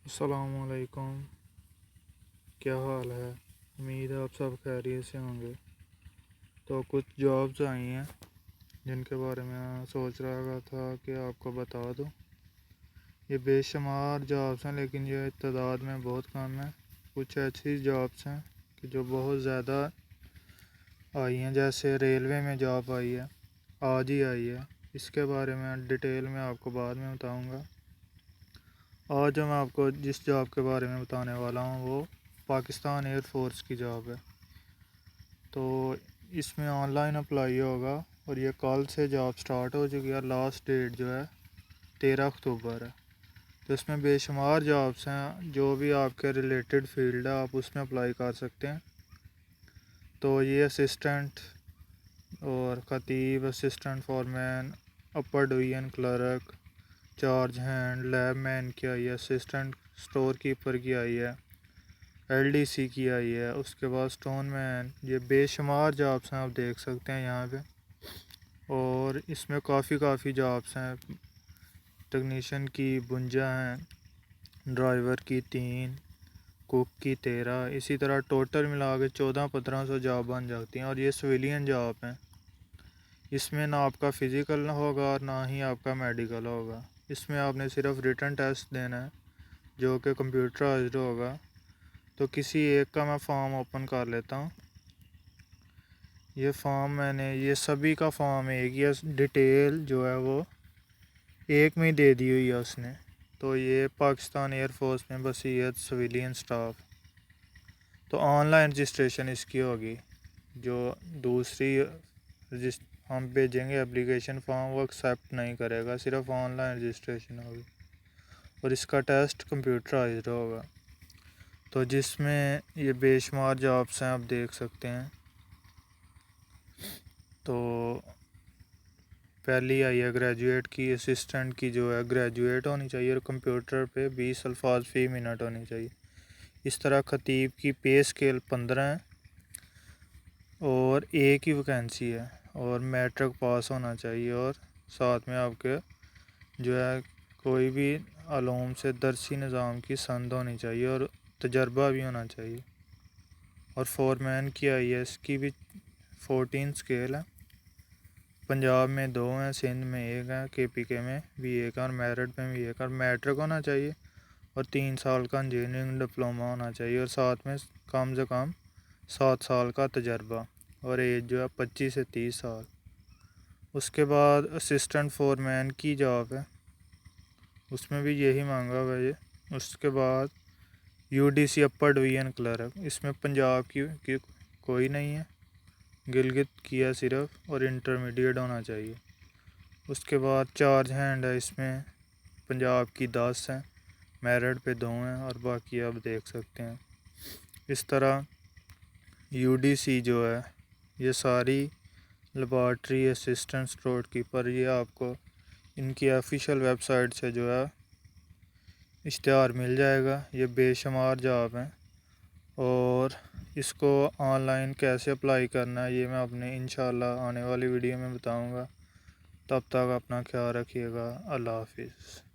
السلام علیکم، کیا حال ہے؟ امید ہے آپ سب خیریت سے ہوں گے۔ تو کچھ جابز آئی ہیں جن کے بارے میں سوچ رہا تھا کہ آپ کو بتا دوں۔ یہ بے شمار جابز ہیں لیکن یہ تعداد میں بہت کم ہیں۔ کچھ ایسی جابز ہیں کہ جو بہت زیادہ آئی ہیں، جیسے ریلوے میں جاب آئی ہے، آج ہی آئی ہے۔ اس کے بارے میں ڈیٹیل میں آپ کو بعد میں بتاؤں گا۔ آج جو میں آپ کو جس جاب کے بارے میں بتانے والا ہوں وہ پاکستان ایئر فورس کی جاب ہے۔ تو اس میں آن لائن اپلائی ہوگا اور یہ کل سے جاب سٹارٹ ہو چکی ہے۔ لاسٹ ڈیٹ جو ہے 13 اکتوبر ہے۔ تو اس میں بے شمار جابس ہیں، جو بھی آپ کے ریلیٹڈ فیلڈ ہے آپ اس میں اپلائی کر سکتے ہیں۔ تو یہ اسسٹنٹ اور خطیب، assistant foreman, upper division clerk, charge hand, lab man کی آئی ہے، اسسٹنٹ اسٹور کیپر کی آئی ہے، ایل ڈی سی کی آئی ہے، اس کے بعد اسٹون مین۔ یہ بے شمار جابس ہیں، آپ دیکھ سکتے ہیں یہاں پہ۔ اور اس میں کافی جابس ہیں۔ ٹیکنیشین کی 52 ہیں، ڈرائیور کی 3، کوک کی 13، اسی طرح ٹوٹل ملا کے 1400-1500 جاب بن جاتی ہیں۔ اور یہ سویلین جاب ہیں۔ اس میں نہ آپ کا فزیکل نہ ہوگا اور نہ ہی آپ کا میڈیکل ہوگا۔ اس میں آپ نے صرف ریٹن ٹیسٹ دینا ہے جو کہ کمپیوٹرائزڈ ہوگا۔ تو کسی ایک کا میں فارم اوپن کر لیتا ہوں۔ یہ فارم یہ سبھی کا فارم ایک ہی ہے، ڈیٹیل جو ہے وہ ایک میں دے دی ہوئی ہے اس نے۔ تو یہ پاکستان ایئر فورس میں بصیت سویلین سٹاف۔ تو آن لائن رجسٹریشن اس کی ہوگی۔ جو دوسری ہم بھیجیں گے اپلیکیشن فارم وہ ایکسیپٹ نہیں کرے گا، صرف آن لائن رجسٹریشن ہوگی۔ اور اس کا ٹیسٹ کمپیوٹرائزڈ ہوگا۔ تو جس میں یہ بے شمار جابس ہیں، آپ دیکھ سکتے ہیں۔ تو پہلی آئی ہے گریجویٹ کی، اسسٹنٹ کی جو ہے گریجویٹ ہونی چاہیے اور کمپیوٹر پہ 20 الفاظ فی منٹ ہونی چاہیے۔ اس طرح خطیب کی پے اسکیل 15 ہے اور ایک ہی ویکینسی ہے، اور میٹرک پاس ہونا چاہیے، اور ساتھ میں آپ کے جو ہے کوئی بھی علوم سے درسی نظام کی سند ہونی چاہیے اور تجربہ بھی ہونا چاہیے۔ اور فورمین کی آئی ہے، اس کی بھی 14 اسکیل ہے۔ پنجاب میں 2 ہیں، سندھ میں 1 ہے، کے پی کے میں بھی 1 ہے، اور میرٹھ میں بھی 1 ہے۔ اور میٹرک ہونا چاہیے اور 3 سال کا انجینئرنگ ڈپلومہ ہونا چاہیے، اور ساتھ میں کم سے کم 7 سال کا تجربہ، اور ایج جو ہے 25 سے 30 سال۔ اس کے بعد اسسٹنٹ فورمین کی جاب ہے، اس میں بھی یہی مانگا ہوا ہے۔ اس کے بعد یو ڈی سی اپر ڈویژن کلرک، اس میں پنجاب کی کوئی نہیں ہے، گلگت کی ہے صرف، اور انٹرمیڈیٹ ہونا چاہیے۔ اس کے بعد چارج ہینڈ ہے، اس میں پنجاب کی 10 ہیں، میرٹھ پہ 2 ہیں، اور باقی آپ دیکھ سکتے ہیں۔ اس طرح یو ڈی سی جو ہے یہ ساری لیبارٹری اسسٹنٹ اسٹور کیپر، یہ آپ کو ان کی آفیشیل ویب سائٹ سے جو ہے اشتہار مل جائے گا۔ یہ بے شمار جاب ہیں، اور اس کو آن لائن کیسے اپلائی کرنا ہے یہ میں اپنے انشاءاللہ آنے والی ویڈیو میں بتاؤں گا۔ تب تک اپنا خیال رکھیے گا۔ اللہ حافظ۔